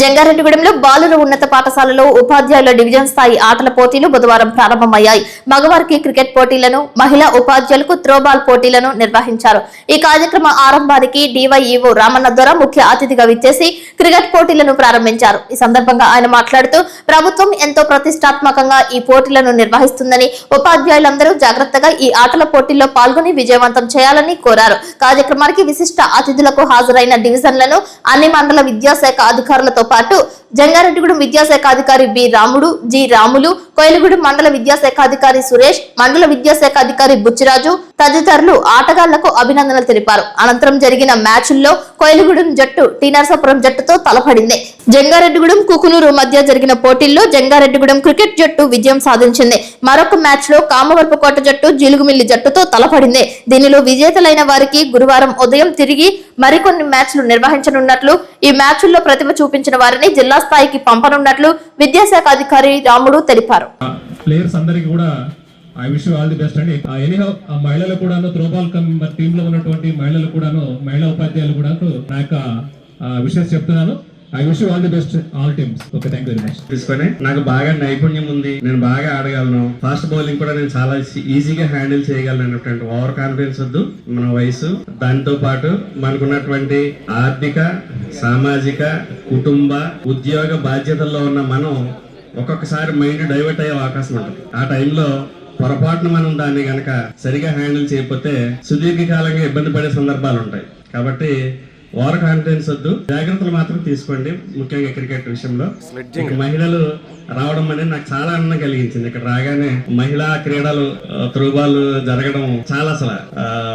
జంగారెడ్డిగూడెంలో బాలుర ఉన్నత పాఠశాలలో ఉపాధ్యాయుల డివిజన్ స్థాయి ఆటల పోటీలు బుధవారం ప్రారంభమయ్యాయి. మగవారికి క్రికెట్ పోటీలను, మహిళా ఉపాధ్యాయులకు త్రోబాల్ పోటీలను నిర్వహించారు. ఈ కార్యక్రమ ఆరంభానికి డివైఈఓ రామన్న ద్వారా ముఖ్య అతిథిగా విచ్చేసి క్రికెట్ పోటీలను ప్రారంభించారు. ఈ సందర్భంగా ఆయన మాట్లాడుతూ ప్రభుత్వం ఎంతో ప్రతిష్టాత్మకంగా ఈ పోటీలను నిర్వహిస్తుందని, ఉపాధ్యాయులందరూ జాగ్రత్తగా ఈ ఆటల పోటీల్లో పాల్గొని విజయవంతం చేయాలని కోరారు. కార్యక్రమానికి విశిష్ట అతిథులకు హాజరైన డివిజన్లను అన్ని మండల విద్యాశాఖ అధికారులతో పాటు జంగారెడ్డిగూడెం విద్యాశాఖ అధికారి బి రాముడు, జి రాములు, కోయిలగూడెం మండల విద్యాశాఖ అధికారి సురేష్, మండల విద్యాశాఖ అధికారి బుచ్చిరాజు తదితరులు ఆటగాళ్లకు అభినందనలు తెలిపారు. అనంతరం జరిగిన మ్యాచ్ల్లో కోయిలగూడెం జట్టు టీ నరసాపురం జట్టుతో తలపడింది. జంగారెడ్డిగూడెం కుకునూరు మధ్య జరిగిన పోటీల్లో జంగారెడ్డిగూడెం క్రికెట్ జట్టు విజయం సాధించింది. మరొక మ్యాచ్ లో కామవరపుకోట జట్టు జీలుగుమిల్లి జట్టుతో తలపడింది. దీనిలో విజేతలైన వారికి గురువారం ఉదయం తిరిగి మరికొన్ని మ్యాచ్లు నిర్వహించనున్నట్లు, ఈ మ్యాచ్ల్లో ప్రతిభ చూపించిన వారిని జిల్లా స్థాయికి పంపనున్నట్లు విద్యాశాఖ అధికారి రాముడు తెలిపారు. ప్లేయర్స్ అందరికీ కూడా I wish you all the best అండి. ఎనీహౌ మహిళలు కూడాను త్రోబాల్ టీమ్ లో ఉన్నటువంటి మహిళలు కూడాను, మహిళా ఉపాధ్యాయులు కూడా నా యొక్క విషయాలు చెప్తున్నాను. I wish you all the best all teams. Okay, thank you very much. తీసుకొని నాకు బాగా నైపుణ్యం ఉంది, నేను బాగా ఆడగలను, ఫాస్ట్ బౌలింగ్ కూడా నేను చాలా ఈజీగా హ్యాండిల్ చేయగలను అనేటువంటి ఓవర్ కాన్ఫిడెన్స్ వద్దు. మన వయసు, దాంతో పాటు మనకున్నటువంటి ఆర్థిక, సామాజిక, కుటుంబ, ఉద్యోగ బాధ్యతల్లో ఉన్న మనం ఒక్కొక్కసారి మైండ్ డైవర్ట్ అయ్యే అవకాశం ఉంటుంది. ఆ టైంలో పొరపాటున మనం దాన్ని గనక సరిగా హ్యాండిల్ చేయకపోతే సుదీర్ఘకాలంగా ఇబ్బంది పడే సందర్భాలు ఉంటాయి. కాబట్టి ఓవర్ కాన్ఫిడెన్స్ వద్దు, జాగ్రత్తలు మాత్రం తీసుకోండి. ముఖ్యంగా క్రికెట్ విషయంలో మహిళలు రావడం అనేది నాకు చాలా ఆనందం కలిగించింది. ఇక్కడ రాగానే మహిళా క్రీడలు, త్రోబాల్ జరగడం చాలా అసలు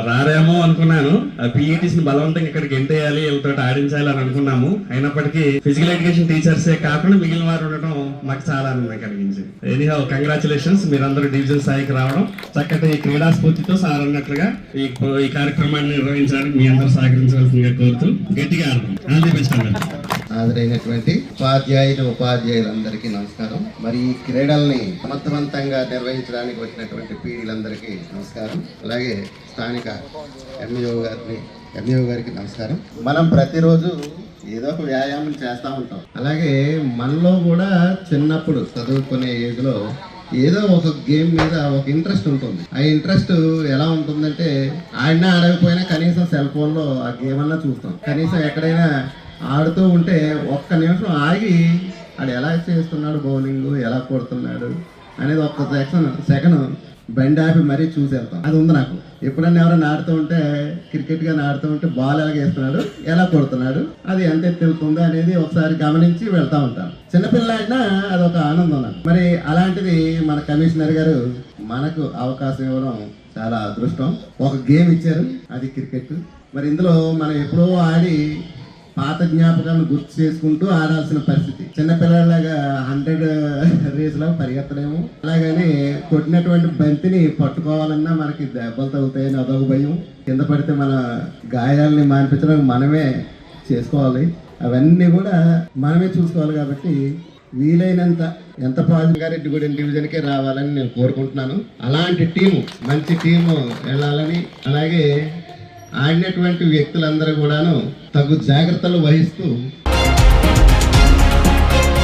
రారేమో అనుకున్నాను. పిఈటీస్ ని బలవంతంగా ఇక్కడికి ఎంటేయాలి, వీళ్ళతో ఆడించాలి అని అనుకున్నాము. అయినప్పటికీ ఫిజికల్ ఎడ్యుకేషన్ టీచర్సే కాకుండా మిగిలిన వారు ఉండటం మాకు చాలా ఆనందం కలిగించింది. ఎనీహౌ కంగ్రాచులేషన్స్, మీరందరూ డివిజన్ స్థాయికి రావడం, చక్కటి క్రీడా స్ఫూర్తితో సార్ అన్నట్లుగా ఈ కార్యక్రమాన్ని నిర్వహించడానికి మీ అందరూ సహకరించవలసిందిగా కోరుతూ గట్టిగా ఆడతాం. ఆల్ ది బెస్ట్ అన్నారు. హాజరైనటువంటి ఉపాధ్యాయులందరికీ నమస్కారం. మరి ఈ క్రీడల్ని సమర్థవంతంగా నిర్వహించడానికి వచ్చినటువంటి పీడీలందరికీ నమస్కారం. అలాగే స్థానిక ఎంఈఓ గారికి నమస్కారం. మనం ప్రతిరోజు ఏదో ఒక వ్యాయామం చేస్తూ ఉంటాం. అలాగే మనలో కూడా చిన్నప్పుడు చదువుకునే ఏజ్లో ఏదో ఒక గేమ్ మీద ఒక ఇంట్రెస్ట్ ఉంటుంది. ఆ ఇంట్రెస్ట్ ఎలా ఉంటుందంటే ఆడినా ఆడకపోయినా కనీసం సెల్ ఫోన్లో ఆ గేమ్ అన్నా చూస్తాం. కనీసం ఎక్కడైనా ఆడుతూ ఉంటే ఒక్క నిమిషం ఆగి ఆడు ఎలా చేస్తున్నాడు, బౌలింగ్ ఎలా కొడుతున్నాడు అనేది ఒక్క సెకండ్ బండి ఆపి మరీ చూసేస్తాం. అది ఉంది నాకు. ఎప్పుడన్నా ఎవరైనా ఆడుతూ ఉంటే, క్రికెట్ గాని ఆడుతూ ఉంటే బాల్ ఎలాగ వేస్తున్నాడు, ఎలా కొడుతున్నాడు, అది ఎంత ఎత్తుతుందో అనేది ఒకసారి గమనించి వెళ్తూ ఉంటాను. చిన్నపిల్లలు ఆడినా అదొక ఆనందం నాకు. మరి అలాంటిది మన కమిషనర్ గారు మనకు అవకాశం ఇవ్వడం చాలా అదృష్టం. ఒక గేమ్ ఇచ్చారు, అది క్రికెట్. మరి ఇందులో మనం ఎప్పుడో ఆడి పాత జ్ఞాపకాలను గుర్తు చేసుకుంటూ ఆడాల్సిన పరిస్థితి. చిన్నపిల్లలాగా 100 రేసులో పరిగెత్తలేము. అలాగని కొట్టినటువంటి బంతిని పట్టుకోవాలన్నా మనకి దెబ్బలు తగ్గుతాయని అదొక భయం. కింద పడితే మన గాయాలని మాన్పించడానికి మనమే చేసుకోవాలి. అవన్నీ కూడా మనమే చూసుకోవాలి. కాబట్టి వీలైనంత ఎంత జంగారెడ్డిగూడెం డివిజన్కే రావాలని నేను కోరుకుంటున్నాను. అలాంటి టీము, మంచి టీము వెళ్ళాలని, అలాగే ఆడినటువంటి వ్యక్తులందరూ కూడాను తగు జాగ్రత్తలు వహిస్తూ